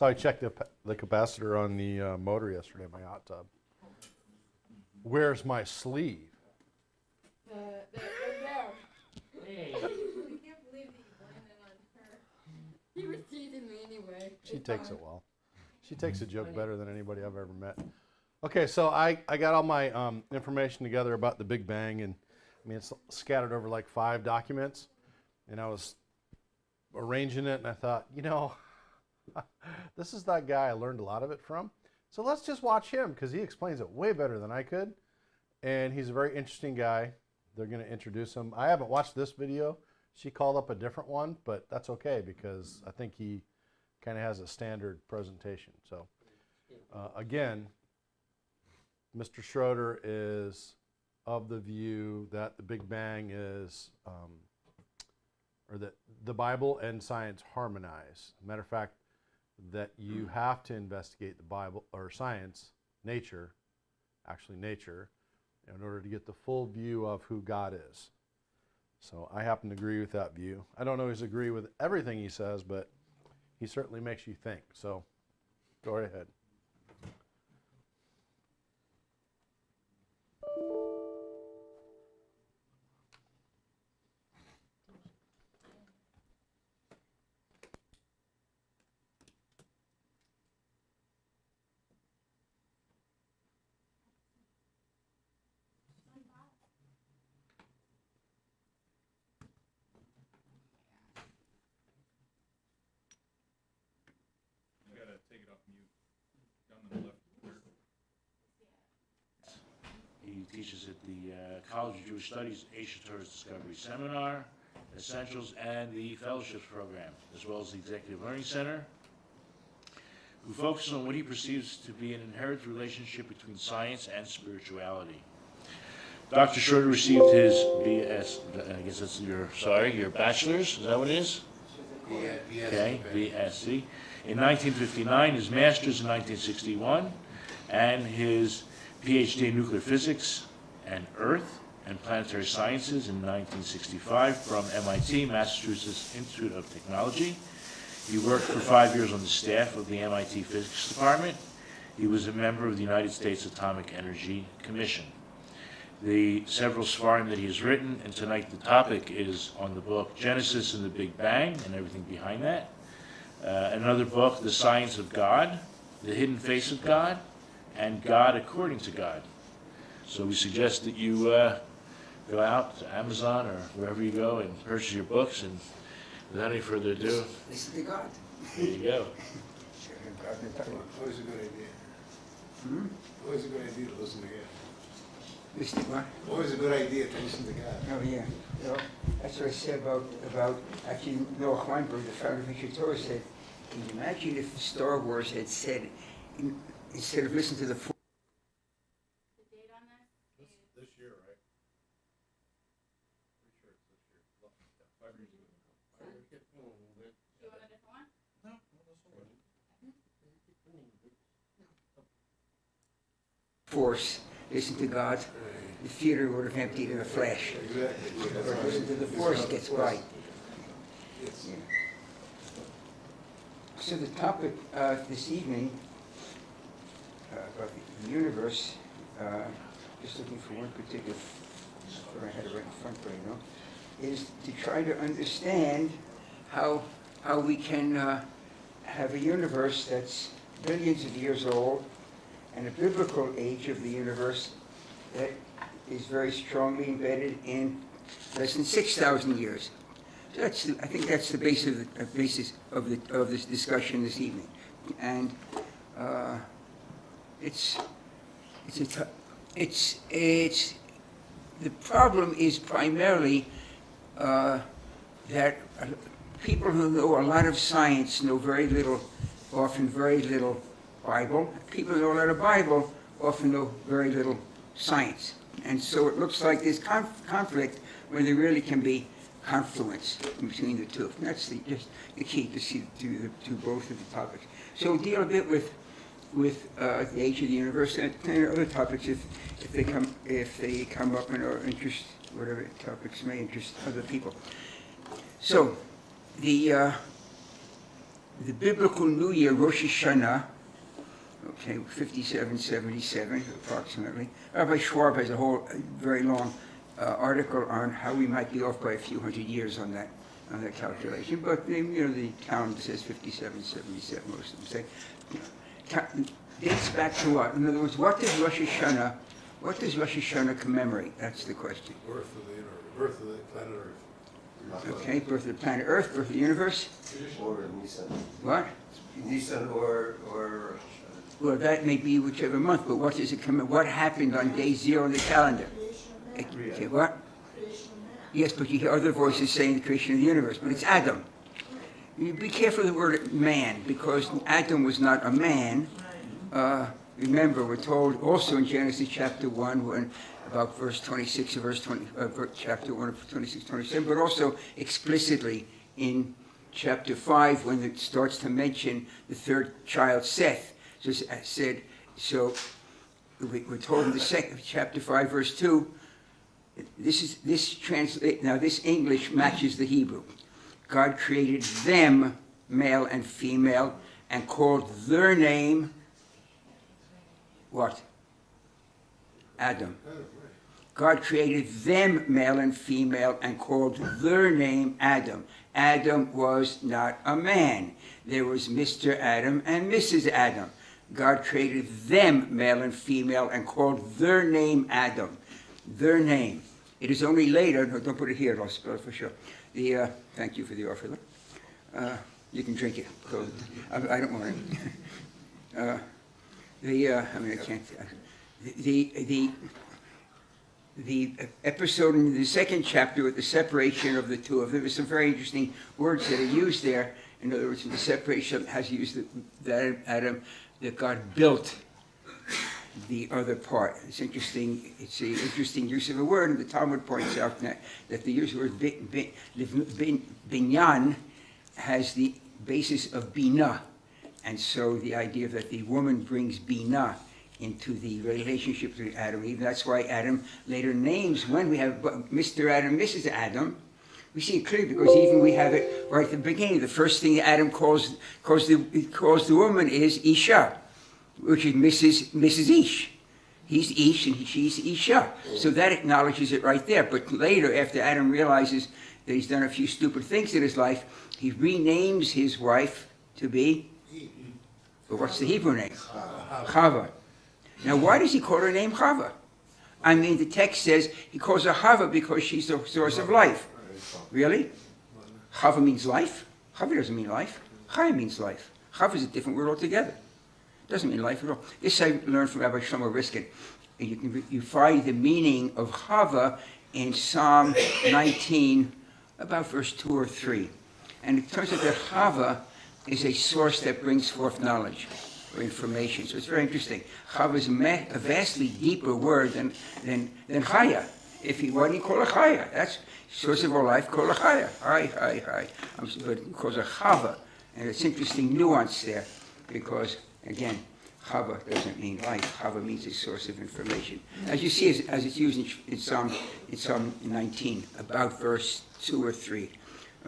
So I checked the capacitor on the motor yesterday in my hot tub. Where's my sleeve? There. Hey. I can't believe that you blamed it on her. He was teasing me anyway. She takes it well. She takes a joke better than anybody I've ever met. Okay, so I got all my information together about the Big Bang, and I mean it's scattered over like 5 documents, and I was arranging it, and I thought, you know, this is that guy I learned a lot of it from. So let's just watch him because he explains it way better than I could, and he's a very interesting guy. They're going to introduce him. I haven't watched this video. She called up a different one, but that's okay because I think he kind of has a standard presentation. So again, Mr. Schroeder is of the view that the Big Bang is, or that the Bible and science harmonize. Matter of fact, that you have to investigate the Bible or science, nature, in order to get the full view of who God is. So I happen to agree with that view. I don't always agree with everything he says, but he certainly makes you think. So go right ahead. You gotta take it off mute. Down on the left. He teaches at the College of Jewish Studies Asia Tourist Discovery Seminar, Essentials, and the Fellowships Program, as well as the Executive Learning Center, who focuses on what he perceives to be an inherent relationship between science and spirituality. Dr. Schroeder received his BS, I guess that's your bachelor's, is that what it is? BSc. Okay, BSc. In 1959, his master's in 1961, and his PhD in nuclear physics and earth and planetary sciences in 1965 from MIT, Massachusetts Institute of Technology. He worked for 5 years on the staff of the MIT Physics Department. He was a member of the United States Atomic Energy Commission. The several Sfarim that he has written, and tonight the topic is on the book Genesis and the Big Bang and everything behind that. Another book, The Science of God, The Hidden Face of God, and God According to God. So we suggest that you go out to Amazon or wherever you go and purchase your books, and without any further ado, Listen to God. here you go. Always a good idea. Always a good idea to listen to God. Listen to what? Always a good idea to listen to God. Oh, yeah. You know, that's what I said about actually, Noah Weinberg, the founder of Asia Torah, said, can you imagine if Star Wars had said, instead of listening to the The date on this is This year, right? Pretty sure it's this year. 5 years ago. you want a different one? No, that's all right. Force, listen to God, the theater would have emptied in a flash. Exactly. Or listen to the Force gets by. It's- So the topic this evening about the universe, just looking for one particular, I had it right in front, but I know, is to try to understand how we can have a universe that's billions of years old and a biblical age of the universe that is very strongly embedded in less than 6,000 years. So I think that's the basis of this discussion this evening, and the problem is primarily that people who know a lot of science know very little, often very little Bible. People who know a lot of Bible often know very little science, and so it looks like there's conflict when there really can be confluence between the two. And that's just the key to see to both of the topics. So we'll deal a bit with the age of the universe and other topics if they come up in our interest, whatever topics may interest other people. So the the biblical New Year, Rosh Hashanah, okay, 5777 approximately. Rabbi Schwab has a whole very long article on how we might be off by a few hundred years on that calculation. But the calendar says 5777. Most of them say dates back to what? In other words, what does Rosh Hashanah commemorate? That's the question. Birth of the universe, birth of the planet Earth. Okay, birth of the planet Earth, birth of the universe. Or Nisan. What? Nisan or Well, that may be whichever month, but what does it what happened on day 0 in the calendar? Okay, what? Yes, but you hear other voices saying the creation of the universe, but it's Adam. You be careful of the word man, because Adam was not a man. Remember, we're told also in Genesis chapter 1, when about verse 26 of chapter 1 of 26, 27, but also explicitly in chapter 5 when it starts to mention the third child, Seth. So we're told in the second chapter 5, verse 2, now this English matches the Hebrew. God created them, male and female, and called their name, what? Adam. God created them, male and female, and called their name Adam. Adam was not a man. There was Mr. Adam and Mrs. Adam. God created them, male and female, and called their name Adam. Their name. It is only later, no, don't put it here, I'll spell it for sure. Thank you for the offer. You can drink it. So, I don't want it. I can't. The episode in the second chapter with the separation of the two of them, there's some very interesting words that are used there. In other words, the separation has used that Adam, that God built the other part. It's interesting. It's an interesting use of a word, and the Talmud points out that the use of the word binyan has the basis of bina, and so the idea that the woman brings bina into the relationship with Adam and Eve. That's why Adam later names, when we have Mr. Adam, Mrs. Adam, we see it clearly because even we have it right at the beginning. The first thing Adam calls the woman is Isha, which is Mrs. Ish. He's Ish and she's Isha. So that acknowledges it right there. But later, after Adam realizes that he's done a few stupid things in his life, he renames his wife to be, but what's the Hebrew name? Chava. Now, why does he call her name Chava? I mean, the text says he calls her Chava because she's the source of life. Really? Chava means life? Chava doesn't mean life. Chai means life. Chava is a different word altogether. Doesn't mean life at all. This I learned from Rabbi Shlomo Riskin. You find the meaning of Chava in Psalm 19, about verse 2 or 3. And it turns out that Chava is a source that brings forth knowledge or information. So it's very interesting. Chava is a vastly deeper word than Chaya. Why do you call it Chaya? That's source of our life, call it Chaya. Hi. But it calls it Chava. And it's interesting nuance there because, again, Chava doesn't mean life. Chava means a source of information. As you see, as it's used in Psalm 19, about verse 2 or 3.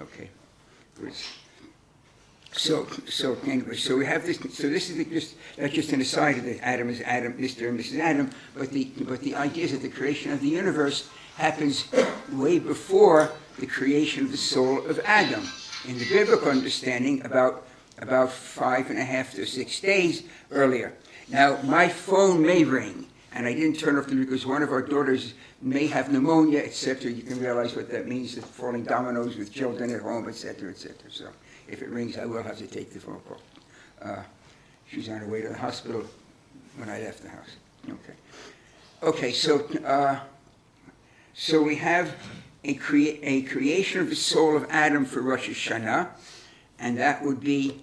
Okay. So anyway, so we have this. So this is just an aside of that Adam is Adam, Mr. and Mrs. Adam. But the idea is that the creation of the universe happens way before the creation of the soul of Adam. In the biblical understanding, about 5.5 to 6 days earlier. Now my phone may ring, and I didn't turn off the because one of our daughters may have pneumonia, etc. You can realize what that means: falling dominoes with children at home, etc., etc. So. If it rings, I will have to take the phone call. She's on her way to the hospital when I left the house. Okay. So we have a creation of the soul of Adam for Rosh Hashanah, and that would be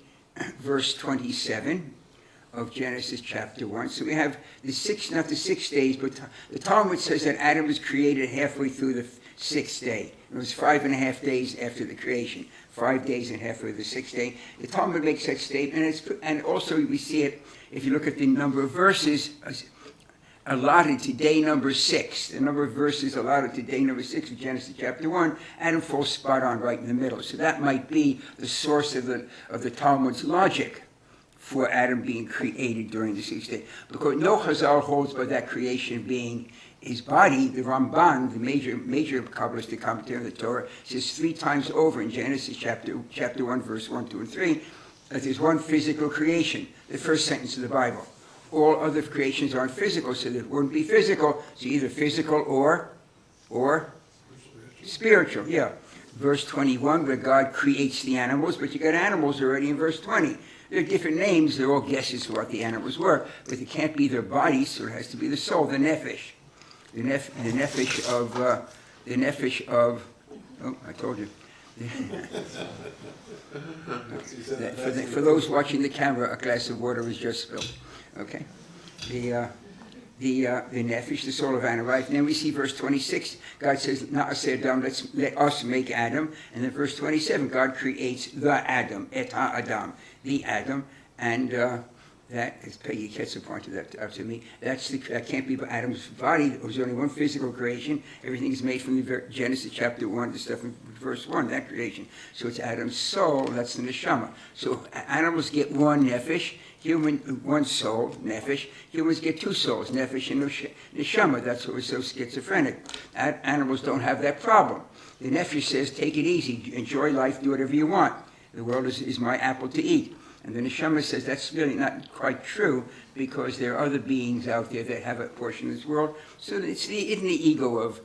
verse 27 of Genesis chapter 1. So we have not the 6 days, but the Talmud says that Adam was created halfway through the 6th day. It was 5.5 days after the creation. 5 days and halfway the 6th day. The Talmud makes that statement, and also we see it if you look at the number of verses. allotted to day number 6, the number of verses allotted to day number 6 of Genesis chapter 1, Adam falls spot on right in the middle. So that might be the source of the Talmud's logic for Adam being created during the 6th day. Because no Chazal holds by that creation being his body. The Ramban, the major Kabbalistic commentary on the Torah, says 3 times over in Genesis chapter 1, verse 1, 2, and 3, that there's one physical creation, the first sentence of the Bible. All other creations aren't physical, so it wouldn't be physical. So either physical or spiritual. Yeah. Verse 21, where God creates the animals, but you got animals already in verse 20. They're different names. They're all guesses for what the animals were, but it can't be their bodies, so it has to be the soul, the nefesh. The nefesh of. Oh, I told you. For those watching the camera, a glass of water was just spilled. Okay, the nefesh, the soul of Adam, right? And then we see verse 26. God says, "Na'aseh Adam, let us make Adam." And then verse 27, God creates the Adam, et ha'adam, the Adam, and that is Peggy Ketzer pointed that out to me. That can't be Adam's body. It was only one physical creation. Everything is made from the Genesis chapter 1, the stuff in verse 1, that creation. So it's Adam's soul, that's the neshama. So animals get one nefesh, one soul, nefesh. Humans get 2 souls, nefesh and neshama. That's what was so schizophrenic. Animals don't have that problem. The nefesh says, take it easy, enjoy life, do whatever you want. The world is my apple to eat. And the neshama says that's really not quite true, because there are other beings out there that have a portion of this world. So it's the ego of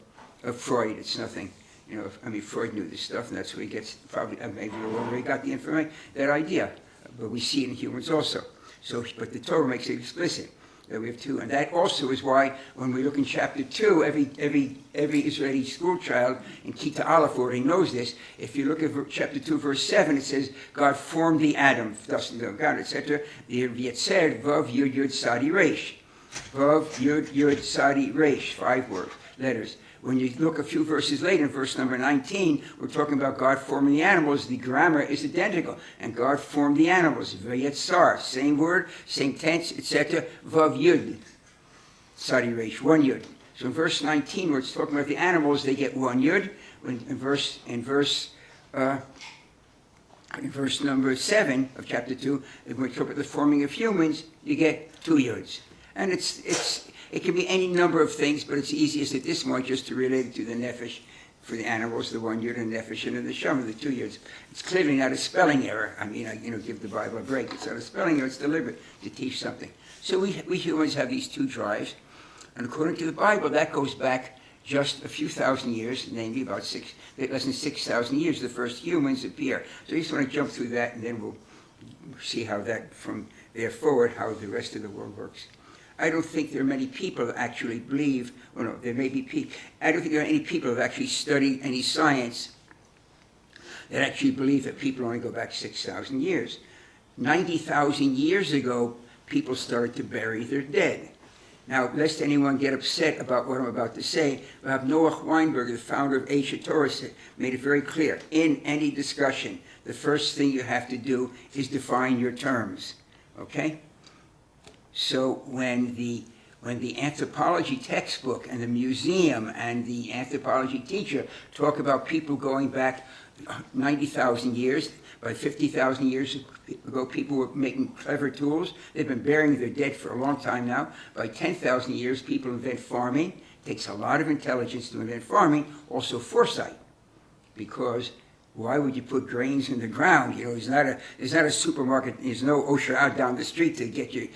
Freud. It's nothing. You know, Freud knew this stuff, and that's where he gets, probably, maybe where he got the information, that idea. But we see it in humans also. So, but the Torah makes it explicit that we have 2. And that also is why, when we look in chapter 2, every Israeli school child in Kita Aleph already knows this. If you look at chapter 2, verse 7, it says, God formed the Adam, thus God, etc. The Yetzer, Vav, Yud, Yud, Sadi, Resh. Vav, Yud, Yud, Sadi, Resh. 5 letters. When you look a few verses later, in verse number 19, we're talking about God forming the animals. The grammar is identical. And God formed the animals. Vayetzar, same word, same tense, etc. Vav Yud, Sadi Resh, 1 Yud. So in verse 19, where it's talking about the animals, they get 1 Yud. In verse number 7 of chapter 2, when we talk about the forming of humans, you get 2 Yuds. And it can be any number of things, but it's easiest at this point just to relate it to the nefesh for the animals, the 1 Yud, and nefesh, and the neshama, the 2 Yuds. It's clearly not a spelling error. I give the Bible a break. It's not a spelling error. It's deliberate to teach something. So we humans have these 2 drives, and according to the Bible, that goes back just a few thousand years, namely about less than 6,000 years, the first humans appear. So I just want to jump through that, and then we'll see how that, from there forward, how the rest of the world works. I don't think there are many people that actually believe, there may be people, I don't think there are any people who have actually studied any science that actually believe that people only go back 6,000 years. 90,000 years ago, people started to bury their dead. Now, lest anyone get upset about what I'm about to say, Noah Weinberg, the founder of Aish Torah, made it very clear. In any discussion, the first thing you have to do is define your terms, okay? So when the anthropology textbook and the museum and the anthropology teacher talk about people going back 90,000 years, by 50,000 years ago, people were making clever tools. They've been burying their dead for a long time now. By 10,000 years, people invent farming. It takes a lot of intelligence to invent farming, also foresight, because why would you put grains in the ground? There's not a supermarket. There's no OSHA out down the street to get you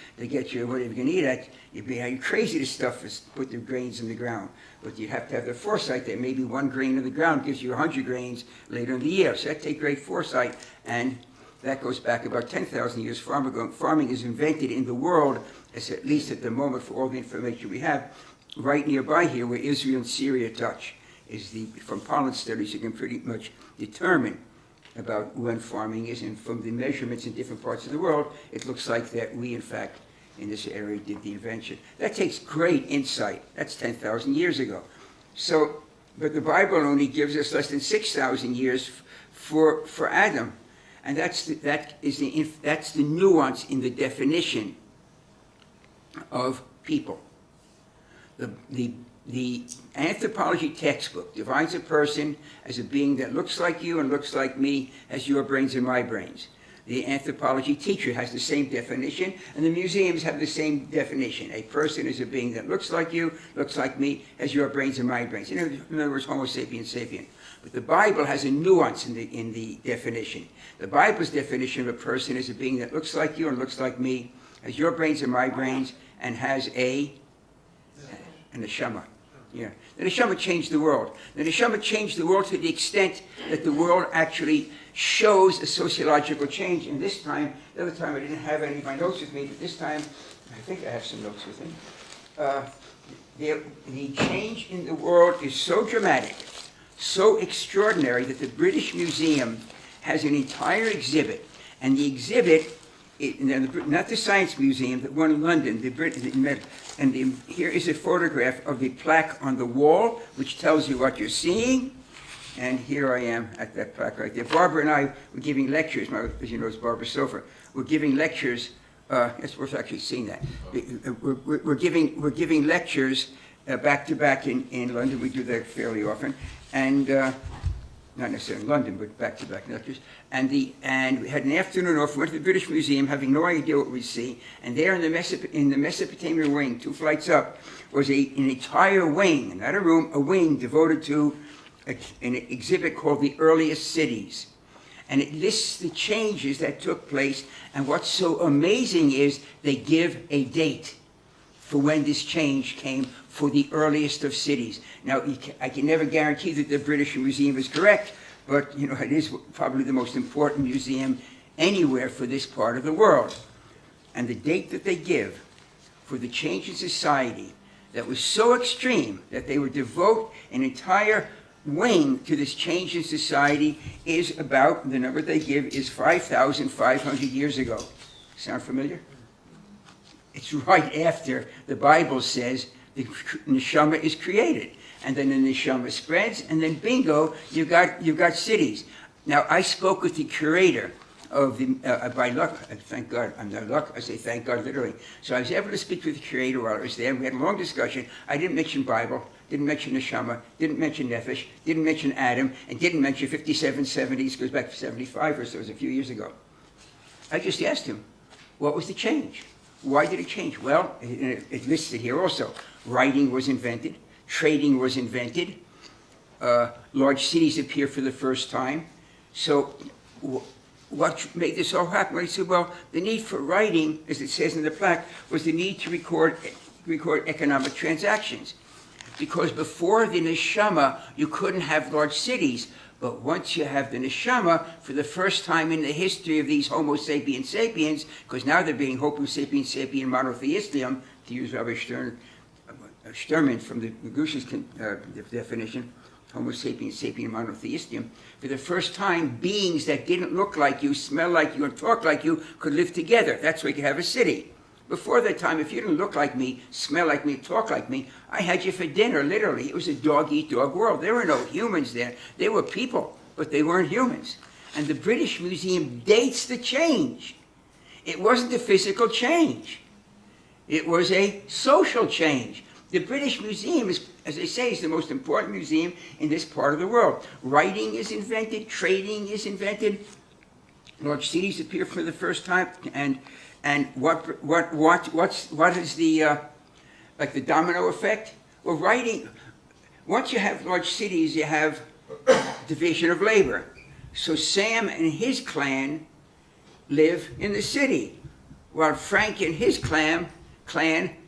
whatever you can eat at. You'd be crazy to put the grains in the ground. But you have to have the foresight that maybe 1 grain in the ground gives you 100 grains later in the year. So that takes great foresight, and that goes back about 10,000 years. Farming is invented in the world, as at least at the moment, for all the information we have, right nearby here, where Israel and Syria touch. From pollen studies, you can pretty much determine about when farming is, and from the measurements in different parts of the world, it looks like that we, in fact, in this area did the invention. That takes great insight. That's 10,000 years ago. So, but the Bible only gives us less than 6,000 years for Adam, and that's the nuance in the definition of people. The anthropology textbook defines a person as a being that looks like you and looks like me, has your brains and my brains. The anthropology teacher has the same definition, and the museums have the same definition. A person is a being that looks like you, looks like me, has your brains and my brains. In other words, Homo sapiens sapien. But the Bible has a nuance in the definition. The Bible's definition of a person is a being that looks like you and looks like me, has your brains and my brains, and has a neshama. Yeah. The neshama changed the world. The neshama changed the world to the extent that the world actually shows a sociological change. And this time, the other time I didn't have any of my notes with me, but this time, I think I have some notes with me. The change in the world is so dramatic, so extraordinary, that the British Museum has an entire exhibit. And the exhibit, not the Science Museum, the one in London, here is a photograph of the plaque on the wall, which tells you what you're seeing. And here I am at that plaque right there. Barbara and I were giving lectures. As you know, it's Barbara Sofer. We're giving lectures. It's worth actually seeing that. We're giving lectures back to back in London. We do that fairly often, and not necessarily in London, but back to back lectures. And we had an afternoon off. We went to the British Museum, having no idea what we'd see. And there in the Mesopotamian wing, 2 flights up, was an entire wing, not a room, a wing devoted to an exhibit called The Earliest Cities. And it lists the changes that took place, and what's so amazing is they give a date for when this change came for the earliest of cities. Now, I can never guarantee that the British Museum is correct, but it is probably the most important museum anywhere for this part of the world. And the date that they give for the change in society that was so extreme that they would devote an entire wing to this change in society is about, the number they give is 5,500 years ago. Sound familiar? It's right after the Bible says the neshama is created. And then the neshama spreads, and then bingo, you've got cities. Now, I spoke with the curator of the, by luck, thank God, I'm not luck, I say thank God literally. So I was able to speak with the curator while I was there, and we had a long discussion. I didn't mention Bible, didn't mention neshama, didn't mention nefesh, didn't mention Adam, and didn't mention 5770s, goes back to 75 or so, it was a few years ago. I just asked him, what was the change? Why did it change? Well, it lists it here also. Writing was invented, trading was invented, large cities appear for the first time. So what made this all happen? Well, he said, well, the need for writing, as it says in the plaque, was the need to record economic transactions. Because before the neshama, you couldn't have large cities. But once you have the neshama, for the first time in the history of these Homo sapiens sapiens, because now they're being Homo sapiens sapien monotheisticum, to use Rabbi Sturman from the Gush's definition, Homo sapiens sapien monotheisticum, for the first time, beings that didn't look like you, smell like you, and talk like you could live together. That's why you could have a city. Before that time, if you didn't look like me, smell like me, talk like me, I had you for dinner, literally. It was a dog-eat-dog world. There were no humans there. They were people, but they weren't humans. And the British Museum dates the change. It wasn't a physical change. It was a social change. The British Museum, is, as I say, is the most important museum in this part of the world. Writing is invented, trading is invented, large cities appear for the first time, and what is the like the domino effect? Well, writing, once you have large cities, you have division of labor. So Sam and his clan live in the city, while Frank and his clan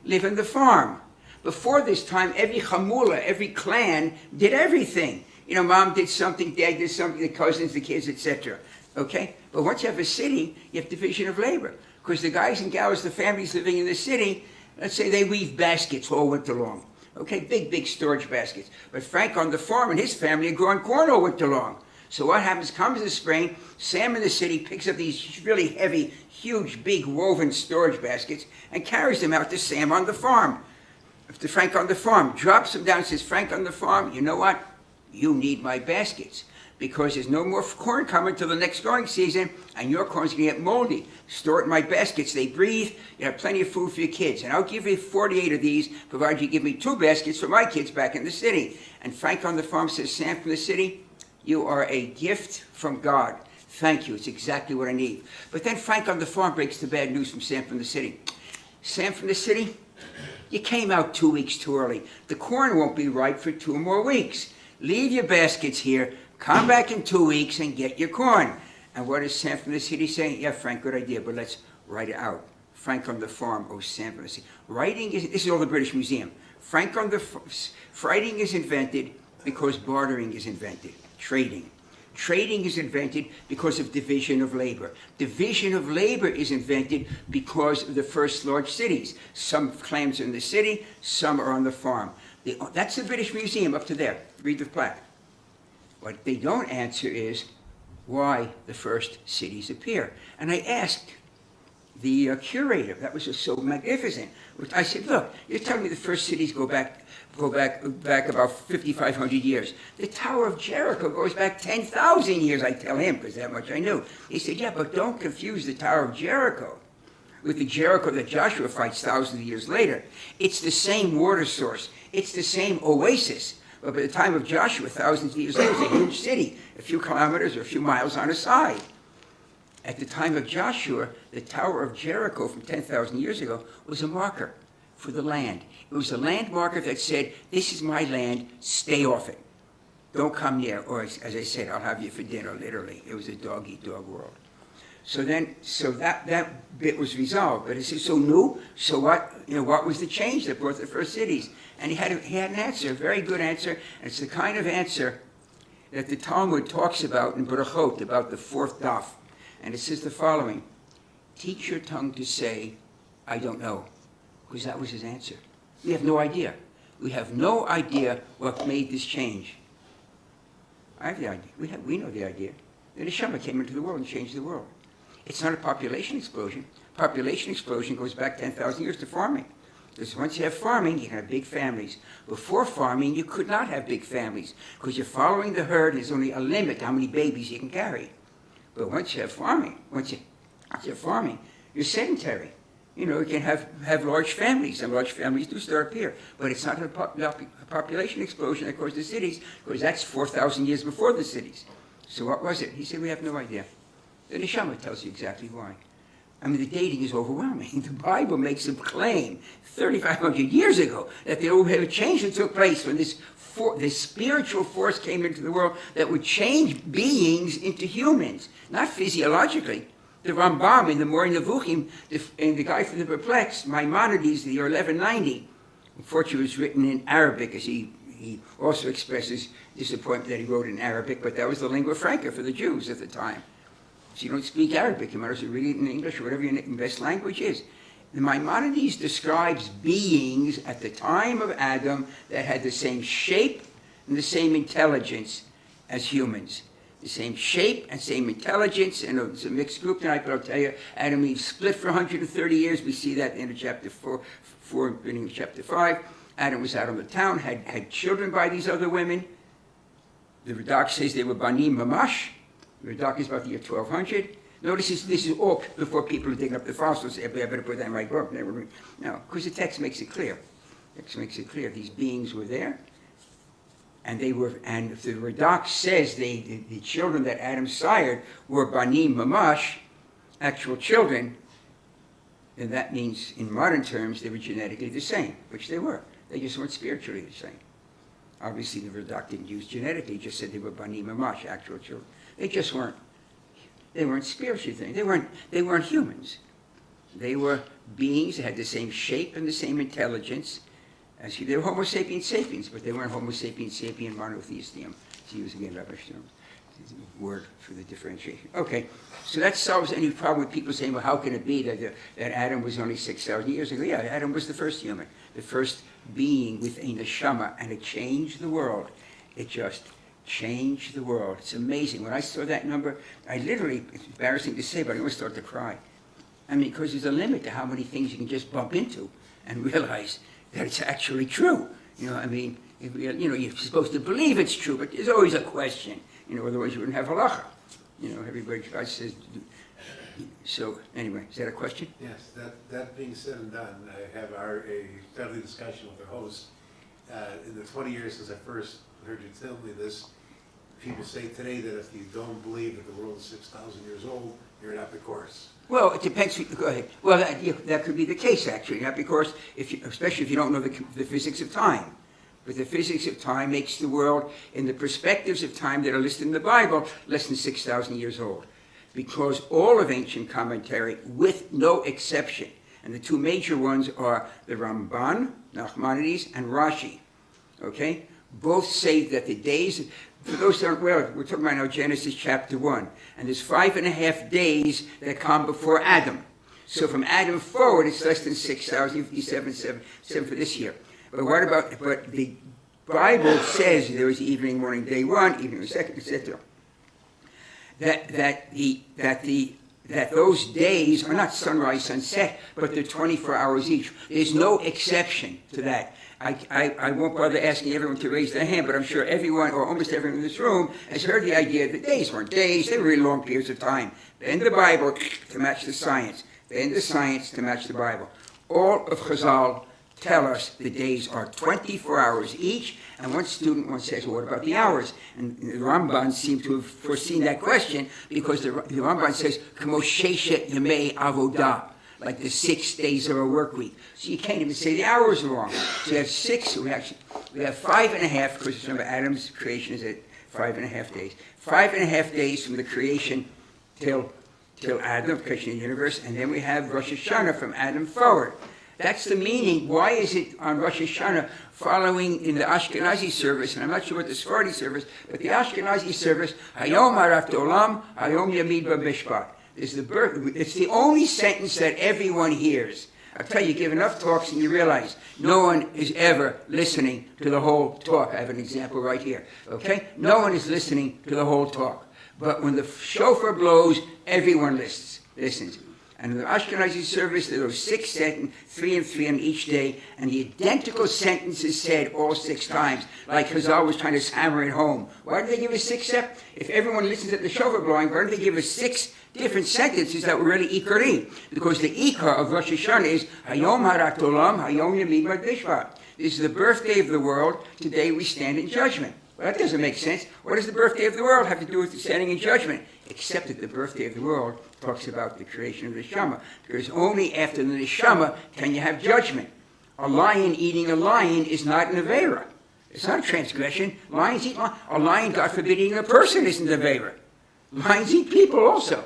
live in the farm. Before this time, every chamula, every clan did everything. Mom did something, dad did something, the cousins, the kids, etc. Okay? But once you have a city, you have division of labor. Because the guys and gals, the families living in the city, let's say they weave baskets all winter long. Okay, big storage baskets. But Frank on the farm and his family are growing corn all winter long. So what happens, comes the spring, Sam in the city picks up these really heavy, huge, big woven storage baskets and carries them out to Sam on the farm. To Frank on the farm, drops them down and says, Frank on the farm, you know what? You need my baskets. because there's no more corn coming till the next growing season, and your corn's gonna get moldy. Store it in my baskets, they breathe, you have plenty of food for your kids. And I'll give you 48 of these, provided you give me 2 baskets for my kids back in the city. And Frank on the farm says, Sam from the city, you are a gift from God. Thank you, it's exactly what I need. But then Frank on the farm breaks the bad news from Sam from the city. Sam from the city, you came out 2 weeks too early. The corn won't be ripe for 2 more weeks. Leave your baskets here, come back in 2 weeks and get your corn. And what does Sam from the city say? Yeah, Frank, good idea, but let's write it out. Frank on the farm, oh, Sam from the city. This is all the British Museum. Writing is invented because bartering is invented, trading. Trading is invented because of division of labor. Division of labor is invented because of the first large cities. Some clams are in the city, some are on the farm. That's the British Museum up to there. Read the plaque. What they don't answer is why the first cities appear. And I asked the curator, that was just so magnificent. I said, look, you're telling me the first cities go back about 5,500 years. The Tower of Jericho goes back 10,000 years, I tell him, because that much I knew. He said, yeah, but don't confuse the Tower of Jericho with the Jericho that Joshua fights thousands of years later. It's the same water source. It's the same oasis. But by the time of Joshua, thousands of years later, it was a huge city, a few kilometers or a few miles on a side. At the time of Joshua, the Tower of Jericho from 10,000 years ago was a marker for the land. It was a land marker that said, this is my land, stay off it. Don't come near, or as I said, I'll have you for dinner, literally. It was a dog-eat-dog world. So that bit was resolved. But it said, so new, so what? What was the change that brought the first cities? And he had an answer, a very good answer, and it's the kind of answer that the Talmud talks about in Berachot, about the 4th daf. And it says the following: teach your tongue to say, I don't know, because that was his answer. We have no idea. We have no idea what made this change. I have the idea. We know the idea. The Neshama came into the world and changed the world. It's not a population explosion. Population explosion goes back 10,000 years to farming. Because once you have farming, you can have big families. Before farming, you could not have big families, because you're following the herd, and there's only a limit to how many babies you can carry. But once you have farming, you're sedentary. You can have large families, and large families do start up here. But it's not a population explosion that caused the cities, because that's 4,000 years before the cities. So what was it? He said, we have no idea. The Neshama tells you exactly why. I mean, the dating is overwhelming. The Bible makes a claim 3,500 years ago that there was a change that took place when this spiritual force came into the world that would change beings into humans, not physiologically. The Rambam in the Moreh Nevuchim, and the guy from the Perplexed, Maimonides, the year 1190, unfortunately it was written in Arabic, as he also expresses disappointment that he wrote in Arabic, but that was the lingua franca for the Jews at the time. So you don't speak Arabic, you might as well read it in English or whatever your best language is. The Maimonides describes beings at the time of Adam that had the same shape and the same intelligence as humans. The same shape and same intelligence, and it's a mixed group tonight, but I'll tell you, Adam and Eve split for 130 years. We see that in chapter 4, beginning of chapter 5. Adam was out on the town, had children by these other women. The Radak says they were Banim Mamash. The Radak is about the year 1200. Notice this is all before people are digging up the fossils. I better put that in my book. No, because the text makes it clear. The text makes it clear. These beings were there. And if the Radak says the children that Adam sired were Banim Mamash, actual children, then that means in modern terms they were genetically the same, which they were. They just weren't spiritually the same. Obviously the Radak didn't use genetically, just said they were Banim Mamash, actual children. They just weren't. They weren't spiritually things. They weren't humans. They were beings that had the same shape and the same intelligence. They were Homo sapiens sapiens, but they weren't Homo sapiens sapien monotheism. To use again Rabbi Stern's word for the differentiation. Okay, so that solves any problem with people saying, well, how can it be that Adam was only 6,000 years ago? Yeah, Adam was the first human, the first being with a neshama, and it changed the world. It just changed the world. It's amazing. When I saw that number, I literally, it's embarrassing to say, but I almost started to cry. I mean, because there's a limit to how many things you can just bump into and realize that it's actually true. I mean, you're supposed to believe it's true, but there's always a question. otherwise you wouldn't have halacha. Everybody, God says, so anyway, is that a question? Yes, that being said and done, I have a friendly discussion with the host. In the 20 years since I first heard you tell me this, people say today that if you don't believe that the world is 6,000 years old, you're not the course. Well, it depends. Go ahead. Well, that could be the case, actually, not because, especially if you don't know the physics of time. But the physics of time makes the world, in the perspectives of time that are listed in the Bible, less than 6,000 years old. Because all of ancient commentary, with no exception, and the two major ones are the Ramban, Nachmanides, and Rashi, okay? Both say that the days, for those that aren't aware, we're talking about now Genesis chapter 1, and there's 5.5 days that come before Adam. So from Adam forward, it's less than 6,057 7 for this year. But the Bible says there is evening, morning, day one, evening, second, etc. That those days are not sunrise, sunset, but they're 24 hours each. There's no exception to that. I won't bother asking everyone to raise their hand, but I'm sure everyone, or almost everyone in this room, has heard the idea that days weren't days, they were really long periods of time. Bend the Bible to match the science. Bend the science to match the Bible. All of Chazal tell us the days are 24 hours each, and one student once says, well, what about the hours? And the Ramban seemed to have foreseen that question, because the Ramban says, K'mo sheshet yemei avodah, like the 6 days of a work week. So you can't even say the hours are wrong. So you have 6, we have 5.5, because remember Adam's creation is at 5.5 days. 5.5 days from the creation till Adam, creation of the universe, and then we have Rosh Hashanah from Adam forward. That's the meaning. Why is it on Rosh Hashanah following in the Ashkenazi service, and I'm not sure what the Sephardi service, but the Ashkenazi service, Hayom Harat Olam, Hayom Yamid B'Mishpat. It's the only sentence that everyone hears. I'll tell you, give enough talks and you realize no one is ever listening to the whole talk. I have an example right here, okay? No one is listening to the whole talk. But when the shofar blows, everyone listens. And in the Ashkenazi service, there are 6 sentences, 3 and 3 on each day, and the identical sentence is said all 6 times, like Chazal was trying to hammer it home. Why did they give us 6 steps? If everyone listens at the shofar blowing, why don't they give us 6 different sentences that were really Ikarim? Because the Ikar of Rosh Hashanah is Hayom Harat Olam, Hayom Yamid B'Mishpat. This is the birthday of the world. Today we stand in judgment. Well, that doesn't make sense. What does the birthday of the world have to do with standing in judgment? Except that the birthday of the world talks about the creation of the neshama. Because only after the neshama can you have judgment. A lion eating a lion is not an avera. It's not a transgression. Lions eat lions. A lion, God forbid, eating a person isn't an avera. Lions eat people also.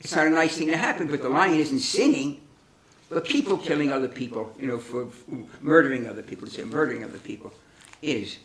It's not a nice thing to happen, but the lion isn't sinning. But people killing other people, for murdering other people, murdering other people is.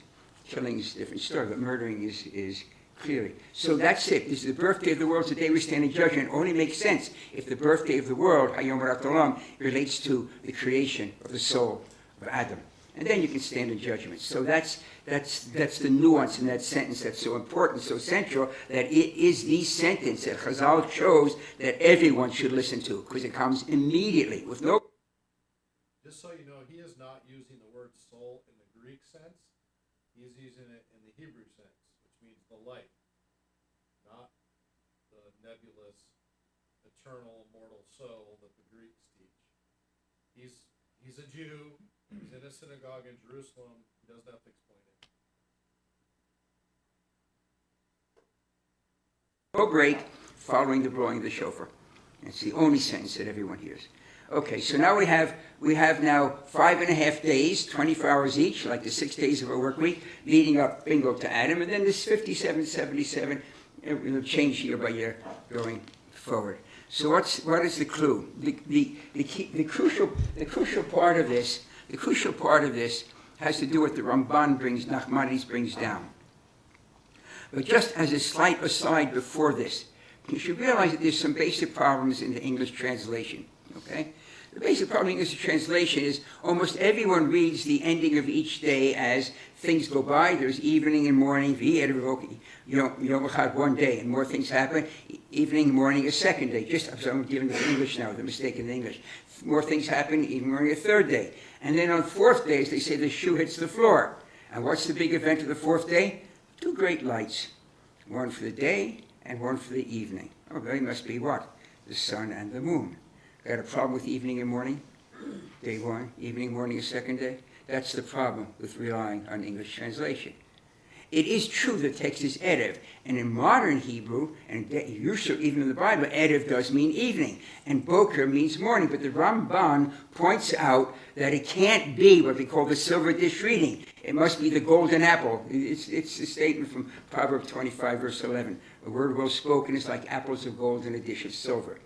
Killing is a different story, but murdering is clearly. So that's it. This is the birthday of the world. Today we stand in judgment. It only makes sense if the birthday of the world, Hayom Harat Olam, relates to the creation of the soul of Adam. And then you can stand in judgment. So that's the nuance in that sentence that's so important, so central, that it is the sentence that Chazal chose that everyone should listen to, because it comes immediately with no... Just so you know, he is not using the word soul in the Greek sense. He's using it in the Hebrew sense, which means the light, not the nebulous, eternal, immortal soul that the Greeks teach. He's a Jew. He's in a synagogue in Jerusalem. He doesn't have to explain it. No break following the blowing of the shofar. It's the only sentence that everyone hears. Okay, so now we have now 5.5 days, 24 hours each, like the 6 days of a work week, leading up, bingo, to Adam, and then this 57, 77, it will change year by year going forward. So what is the clue? The crucial part of this has to do with the Ramban Nachmanides brings down. But just as a slight aside before this, you should realize that there's some basic problems in the English translation. Okay? The basic problem in English translation is almost everyone reads the ending of each day as things go by. There's evening and morning. Yom Echad, one day, and more things happen. Evening and morning, a second day. I'm dealing with English now, the mistake in English. More things happen, evening and morning, a third day. And then on 4th days, they say the shoe hits the floor. And what's the big event of the 4th day? 2 great lights. one for the day and one for the evening. Oh, they must be what? The sun and the moon. Got a problem with evening and morning? Day one, evening, morning, a second day? That's the problem with relying on English translation. It is true the text is Erev, and in modern Hebrew, and usually even in the Bible, Erev does mean evening, and Boker means morning, but the Ramban points out that it can't be what we call the silver dish reading. It must be the golden apple. It's a statement from Proverbs 25, verse 11. A word well spoken is like apples of gold in a dish of silver.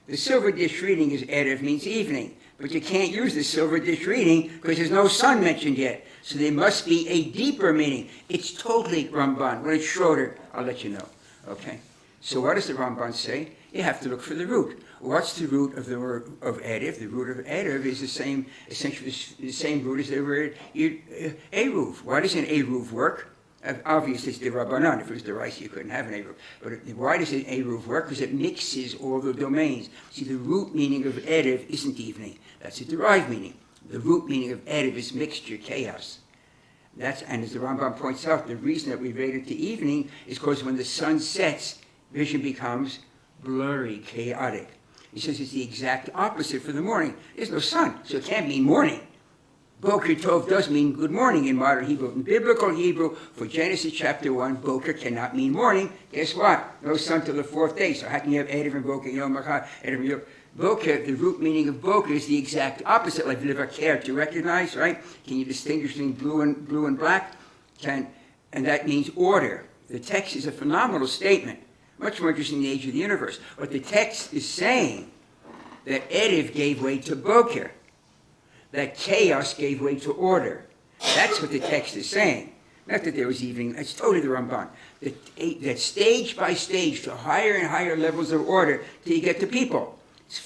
The silver dish reading is Erev, means evening, but you can't use the silver dish reading because there's no sun mentioned yet. So there must be a deeper meaning. It's totally Ramban. When it's Schroeder, I'll let you know. Okay? So what does the Ramban say? You have to look for the root. What's the root of the word of Erev? The root of Erev is essentially the same root as the word Eruv. Why does an Eruv work? Obviously, it's the Rabbanan. If it was the rice, you couldn't have an Eruv. But why does an Eruv work? Because it mixes all the domains. See, the root meaning of Erev isn't evening. That's a derived meaning. The root meaning of Erev is mixture, chaos. And as the Rambam points out, the reason that we read it to evening is because when the sun sets, vision becomes blurry, chaotic. He says it's the exact opposite for the morning. There's no sun, so it can't mean morning. Boker Tov does mean good morning in modern Hebrew. In biblical Hebrew, for Genesis chapter 1, Boker cannot mean morning. Guess what? No sun till the fourth day. So how can you have Erev and Boker, Yom Echad, Erev Yom? Boker, the root meaning of Boker is the exact opposite, like Livaker, to recognize, right? Can you distinguish between blue and black? And that means order. The text is a phenomenal statement, much more interesting in the age of the universe. But the text is saying that Erev gave way to Boker, that chaos gave way to order. That's what the text is saying. Not that there was evening, that's totally the Ramban. That stage by stage to higher and higher levels of order till you get to people. It's a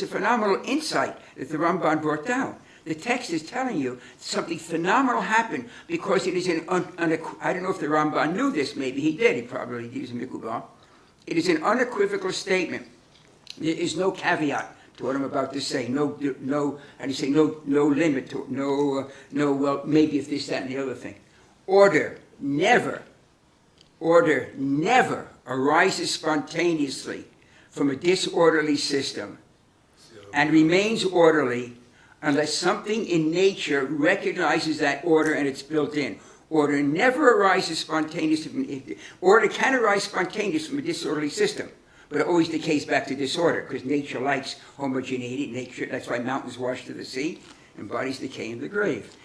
phenomenal insight that the Ramban brought down. The text is telling you something phenomenal happened because it is I don't know if the Ramban knew this, maybe he did, he probably used Mikubah. It is an unequivocal statement. There is no caveat to what I'm about to say, no limit to it, well, maybe if this, that, and the other thing. Order never arises spontaneously from a disorderly system and remains orderly unless something in nature recognizes that order and it's built in. Order never arises spontaneously. Order can arise spontaneously from a disorderly system, but it always decays back to disorder because nature likes homogeneity. Nature, that's why mountains wash to the sea and bodies decay in the grave.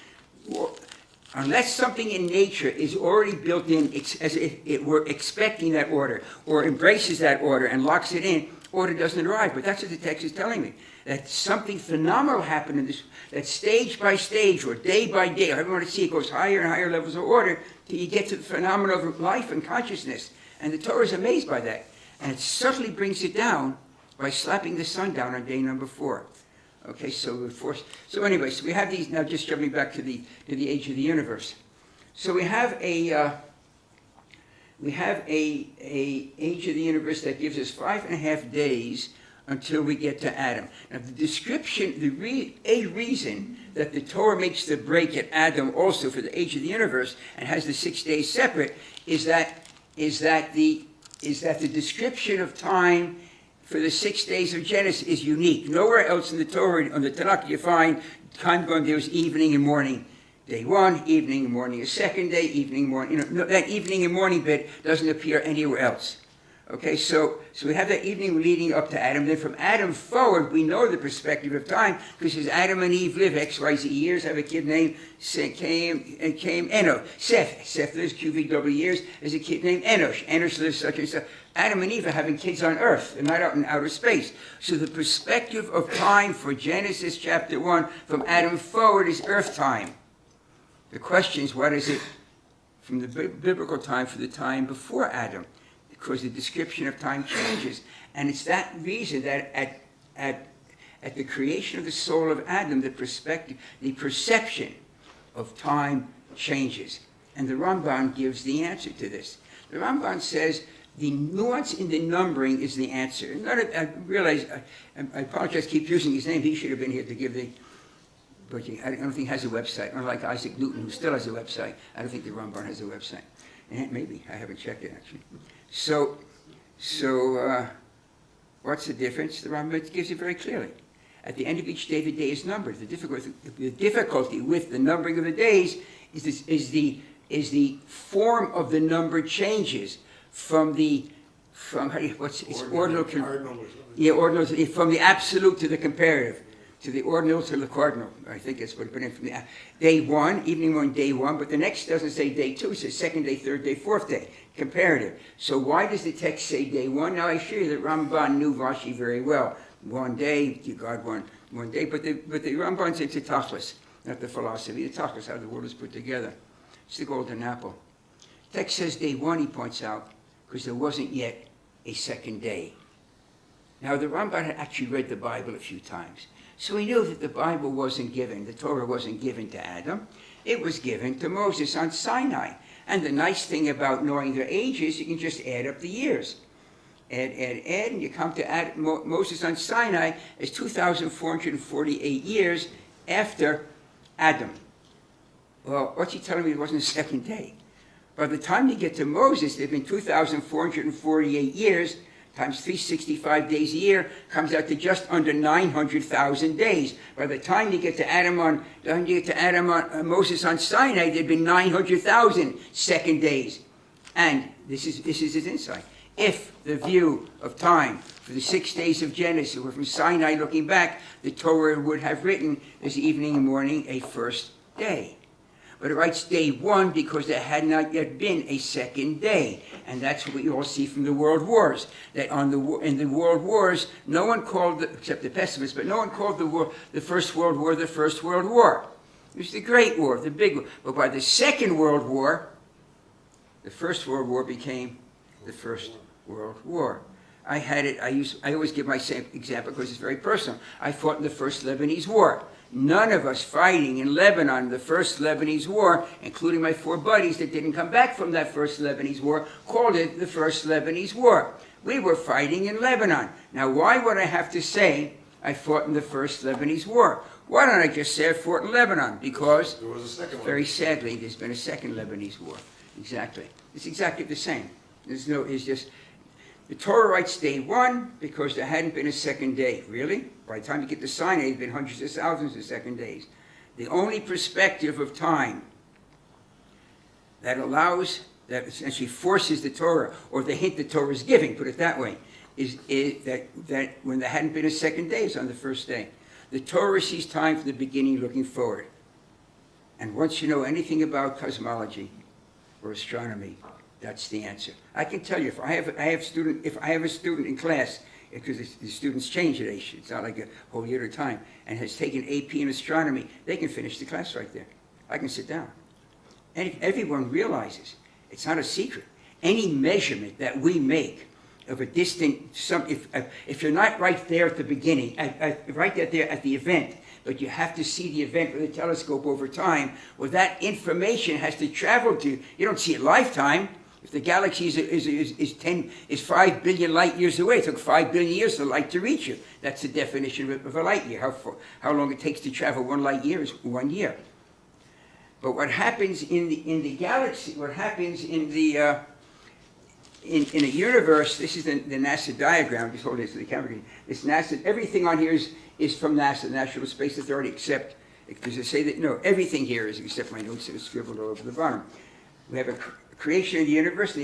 Unless something in nature is already built in as if it were expecting that order or embraces that order and locks it in, order doesn't arrive. But that's what the text is telling me. That something phenomenal happened in this, that stage by stage or day by day, however you want to see it, goes higher and higher levels of order till you get to the phenomenon of life and consciousness. And the Torah is amazed by that. And it subtly brings it down by slapping the sun down on day number 4. Okay, so anyway, so we have these, now just jumping back to the age of the universe. So we have a age of the universe that gives us 5.5 days until we get to Adam. Now the description, a reason that the Torah makes the break at Adam also for the age of the universe and has the 6 days separate is that the description of time for the 6 days of Genesis is unique. Nowhere else in the Torah, on the Tanakh, you find time going, there's evening and morning. Day 1, evening and morning a second day, evening, morning. That evening and morning bit doesn't appear anywhere else. Okay, so we have that evening leading up to Adam. Then from Adam forward, we know the perspective of time because as Adam and Eve live XYZ years, have a kid named Enosh. Seth lives QVW years, as a kid named Enosh. Enosh lives such and such. Adam and Eve are having kids on Earth. They're not out in outer space. So the perspective of time for Genesis chapter 1 from Adam forward is Earth time. The question is, what is it from the biblical time for the time before Adam? Because the description of time changes. And it's that reason that at the creation of the soul of Adam, the perception of time changes. And the Ramban gives the answer to this. The Ramban says the nuance in the numbering is the answer. I realize, I apologize, keep using his name. He should have been here to give the, but I don't think he has a website. Unlike Isaac Newton, who still has a website. I don't think the Ramban has a website. Maybe, I haven't checked it actually. So, what's the difference? The Rambam gives it very clearly. At the end of each day, the day is numbered. The difficulty with the numbering of the days is the form of the number changes from ordinal to, Cardinal or something. yeah, ordinal, from the absolute to the comparative, to the ordinal to the cardinal. I think that's what it put in from the day one, evening one, day one, but the next doesn't say day two, it says second day, third day, fourth day, comparative. So why does the text say day one? Now I assure you that Ramban knew Rashi very well. One day, God one day, but the Ramban says it's tachlis, not the philosophy, the tachlis, how the world is put together. It's the golden apple. Text says day one, he points out, because there wasn't yet a second day. Now the Ramban had actually read the Bible a few times, so he knew that the Bible wasn't given, the Torah wasn't given to Adam, it was given to Moses on Sinai. And the nice thing about knowing their ages, you can just add up the years. Add, and you come to Moses on Sinai is 2,448 years after Adam. Well, what's he telling me? It wasn't a second day. By the time you get to Moses, there have been 2,448 years, times 365 days a year, comes out to just under 900,000 days. By the time you get to Moses on Sinai, there'd been 900,000 second days. And this is his insight. If the view of time for the 6 days of Genesis were from Sinai looking back, the Torah would have written this evening and morning a first day. But it writes day one because there had not yet been a second day. And that's what we all see from the world wars. That in the world wars, no one called, except the pessimists, but no one called the First World War the First World War. It was the Great War, the big war. But by the Second World War, the First World War became the First World War. I always give my same example because it's very personal. I fought in the First Lebanese War. None of us fighting in Lebanon, the First Lebanese War, including my 4 buddies that didn't come back from that First Lebanese War, called it the First Lebanese War. We were fighting in Lebanon. Now, why would I have to say I fought in the First Lebanese War? Why don't I just say I fought in Lebanon? Because, There was a second one. very sadly, there's been a second Lebanese War. Exactly. It's exactly the same. It's just, the Torah writes day one because there hadn't been a second day. Really? By the time you get to Sinai, there have been hundreds of thousands of second days. The only perspective of time that essentially forces the Torah, or the hint the Torah is giving, put it that way, is that when there hadn't been a second day, it's on the first day. The Torah sees time from the beginning looking forward. And once you know anything about cosmology or astronomy, that's the answer. I can tell you, if I have a student in class, because the students change at age, it's not like a whole year at a time, and has taken AP in astronomy, they can finish the class right there. I can sit down. And if everyone realizes, it's not a secret, any measurement that we make of a distant, if you're not right there at the beginning, right there at the event, but you have to see the event with a telescope over time, well, that information has to travel to, you don't see it lifetime. If the galaxy is 5 billion light years away, it took 5 billion years for light to reach you. That's the definition of a light year. How long it takes to travel 1 light year is 1 year. But what happens in the galaxy, what happens in the in a universe, this is the NASA diagram. Just hold it to the camera. It's NASA. Everything on here is from NASA, the National Space Authority, except because they say that no, everything here is except my notes that are scribbled all over the bottom. We have a creation of the universe that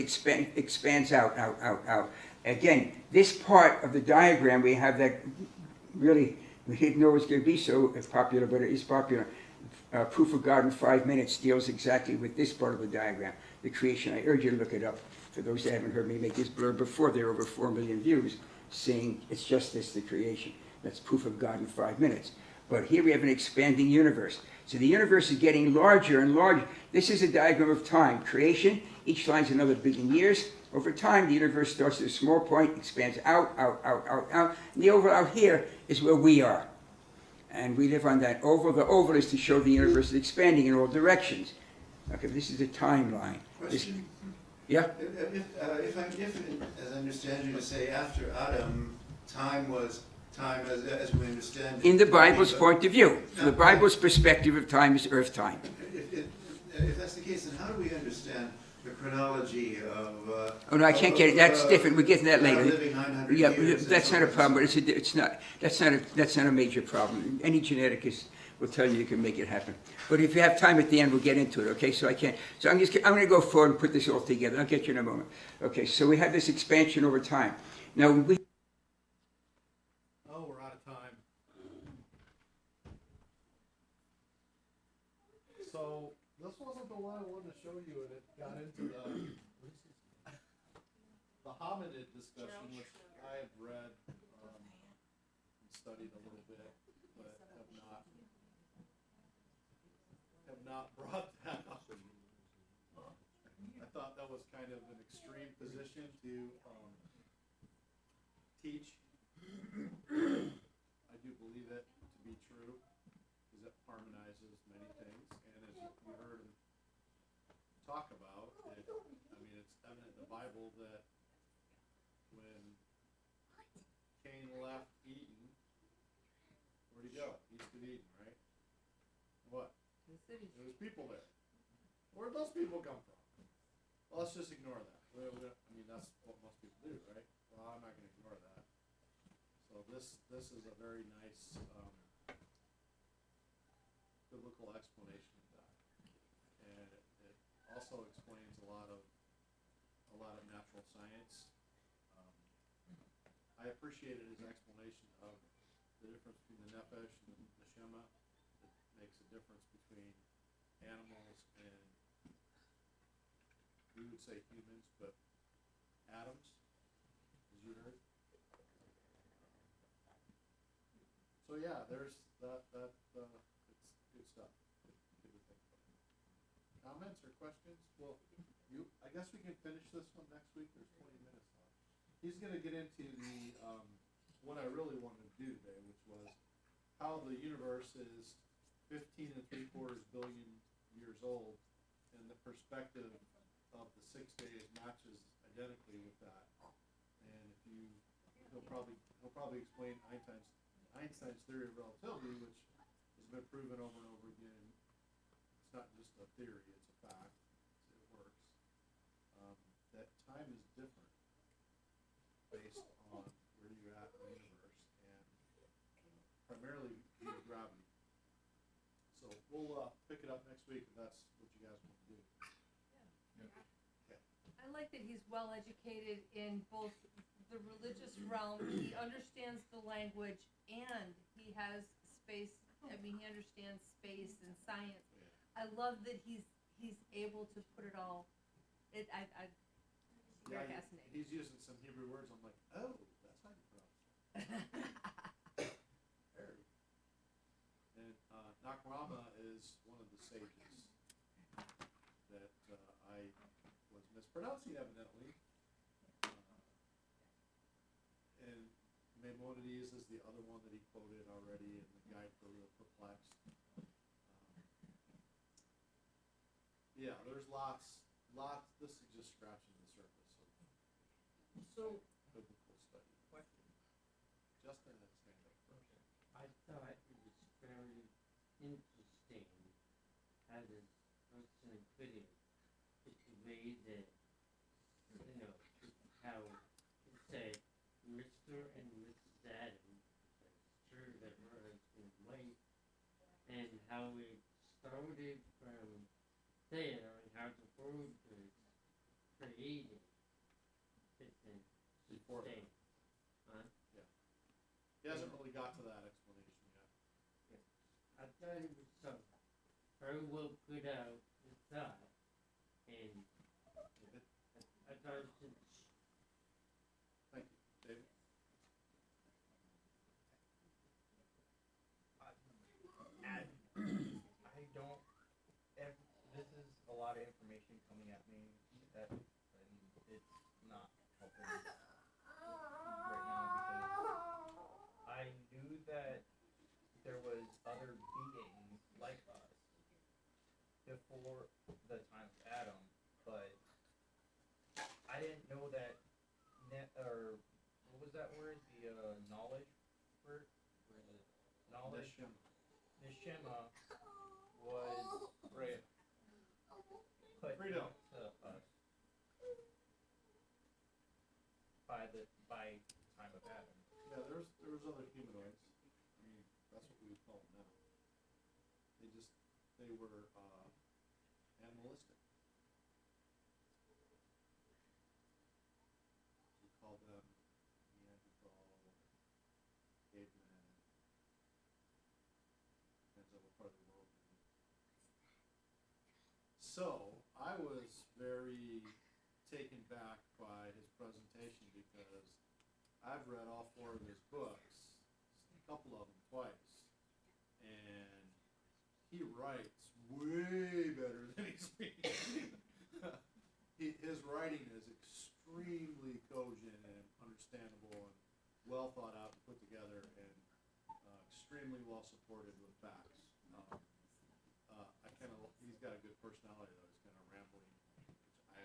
expands out. Again, this part of the diagram, we have that really, we didn't know it was going to be so popular, but it is popular. Proof of God in 5 minutes deals exactly with this part of the diagram, the creation. I urge you to look it up. For those that haven't heard me make this blurb before, there are over 4 million views saying it's just this, the creation. That's proof of God in 5 minutes. But here we have an expanding universe. So the universe is getting larger and larger. This is a diagram of time. Creation, each line is another billion years. Over time, the universe starts at a small point, expands out. And the oval out here is where we are. And we live on that oval. The oval is to show the universe is expanding in all directions. Okay, this is a timeline. Question? Yeah? If as I understand you to say, after Adam, time was time as we understand it. In the Bible's point of view. From the Bible's perspective of time is earth time. If that's the case, then how do we understand the chronology of. Oh, no, I can't get it, that's different, we're getting that later. Living 900 Yeah, years. that's not a problem, but it's not, that's not a major problem. Any geneticist will tell you can make it happen. But if you have time at the end, we'll get into it, okay? So I'm gonna go forward and put this all together. I'll get you in a moment. Okay, so we have this expansion over time. Now, Oh, we're out of time. So this wasn't the one I wanted to show you, and it got into the hominid discussion, which I have read and studied a little bit, but have not brought that up. I thought that was kind of an extreme position to teach. I do believe it to be true, because it harmonizes many things, and as you heard him talk about, it's evident in the Bible that when Cain left Eden, where'd he go? East of Eden, right? What? The city. There was people there. Where'd those people come from? Well, let's just ignore that. That's what most people do, right? Well, I'm not gonna ignore that. So this is a very nice biblical explanation of that, and it also explains a lot of natural science. I appreciated his explanation of the difference between the nefesh and the neshama. It makes a difference between animals and, we would say humans, but atoms, as you heard. So yeah, there's that. It's good stuff. Good to think about. Comments or questions? Well, I guess we can finish this one next week. There's 20 minutes left. He's going to get into the what I really wanted to do today, which was how the universe is 15 3/4 billion years old, and the perspective of the 6 days matches identically with that. And he'll probably explain Einstein's theory of relativity, which has been proven over and over again. It's not just a theory; it's a fact. It works. That time is different based on where you're at in the universe, and primarily due to gravity. So we'll pick it up next week if that's what you guys want to do. I like that he's well educated in both the religious realm. He understands the language, and he has space. He understands space and science. I love that he's able to put it all. Very fascinating. He's using some Hebrew words. I'm like, oh, that's how you pronounce it. Very. And Nakrama is one of the sages that I was mispronouncing evidently. And Maimonides is the other one that he quoted already in the Guide for the Perplexed. Yeah, there's lots. This is just scratching the surface of biblical study. Question. Justin has his hand up first. I thought it was very interesting how this person put it. It's the way that, how it said Mr. and Mrs. Adams, sure that her husband and wife, and how it started from there and how the world was created. Before that. Huh? He hasn't really got to that explanation yet. I thought it was so very well put out and thought, and I thought it was Thank you, David. I don't. This is a lot of information coming at me that and it's not helping right now because I knew that there was other beings like us before the time of Adam, but I didn't know that or what was that word? The knowledge word? Knowledge. Neshama was put Freedom. to us by time of Adam. Yeah, there was other humanoids. I mean, that's what we would call them now. They were animalistic. We call them Neanderthal, caveman. Depends on what part of the world you're in. So I was very taken back by his presentation because I've read all 4 of his books, a couple of them twice, and he writes way better than he speaks. His writing is extremely cogent and understandable and well thought out and put together and extremely well supported with facts. He's got a good personality though. He's kind of rambling, which I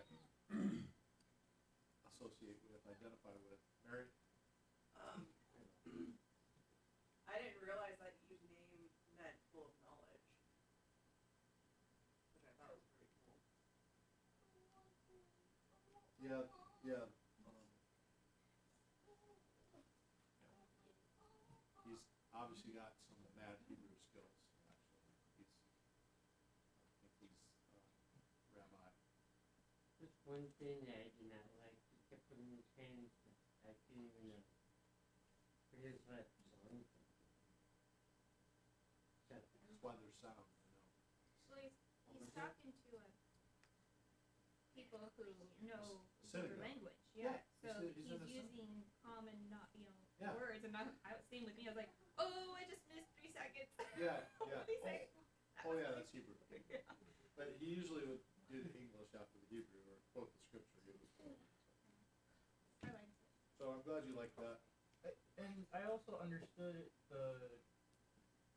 associate with, identify with. Mary? I didn't realize that you name meant full of knowledge, which I thought was pretty cool. Yeah. He's obviously got some mad Hebrew skills, actually. I think he's rabbi. Just one thing that I did not like, he kept putting his hands, I didn't even know. For his lips on. So, That's why there's sound, you know. Well, he's talking to people who know Synagogue. Hebrew language, Yeah, so he's in a using common, not, Yeah. words, and same with me, I was like, oh, I just missed 3 seconds. Yeah. What did he say? Oh yeah, that's Hebrew. But he usually would do the English after the Hebrew or quote the scripture. It was cool. I liked it. So I'm glad you liked that. And I also understood the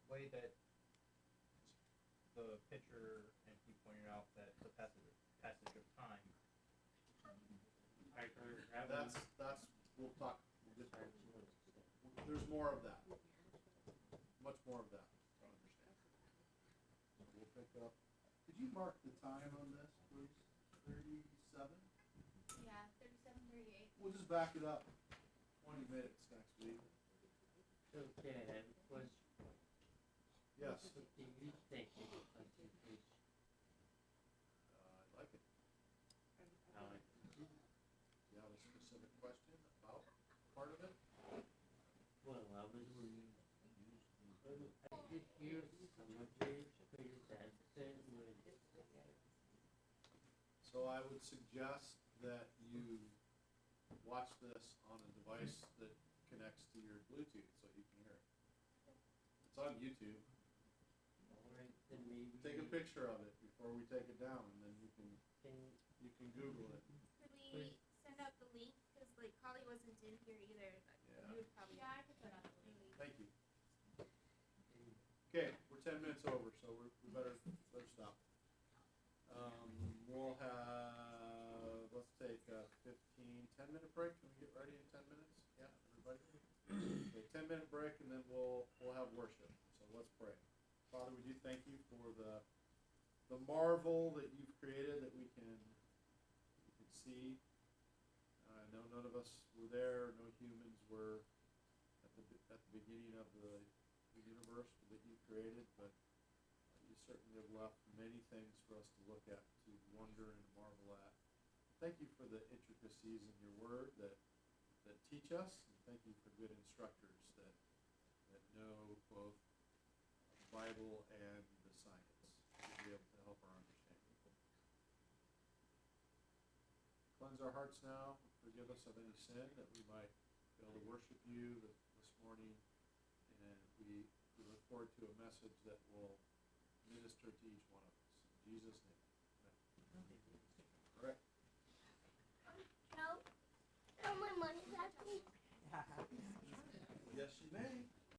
way that the picture, and he pointed out that the passage of time. I heard that That's we'll talk. We'll get there. There's more of that. Much more of that. I understand. So we'll pick up. Could you mark the time on this, please? 37? Yeah, 37, 38. We'll just back it up 20 minutes next week. okay, that was, Yes. what do you think of the presentation? I like it. I like Do you have a specific question about part of it? Well, I did hear some of it, because that said was, So I would suggest that you watch this on a device that connects to your Bluetooth so you can hear it. It's on YouTube. alright, then maybe. Take a picture of it before we take it down, and then you can Google it. Could we send out the link? Because, like, Holly wasn't in here either. But Yeah. you would probably. Yeah, I could send out the link. Thank you. Okay, we're 10 minutes over, so we better stop. We'll have, let's take a 10-minute break. Can we get ready in 10 minutes? Yeah, everybody? Okay, 10-minute break, and then we'll have worship. So let's pray. Father, we do thank you for the marvel that you've created that we can see. I know none of us were there. No humans were at the beginning of the universe that you created, but you certainly have left many things for us to look at, to wonder and marvel at. Thank you for the intricacies in your word that teach us, and thank you for good instructors that know both the Bible and the science to be able to help our understanding. Cleanse our hearts now, forgive us of any sin, that we might be able to worship you this morning, and we look forward to a message that will minister to each one of us. In Jesus' name, amen. All right. No, my money back, please. Yes, you may.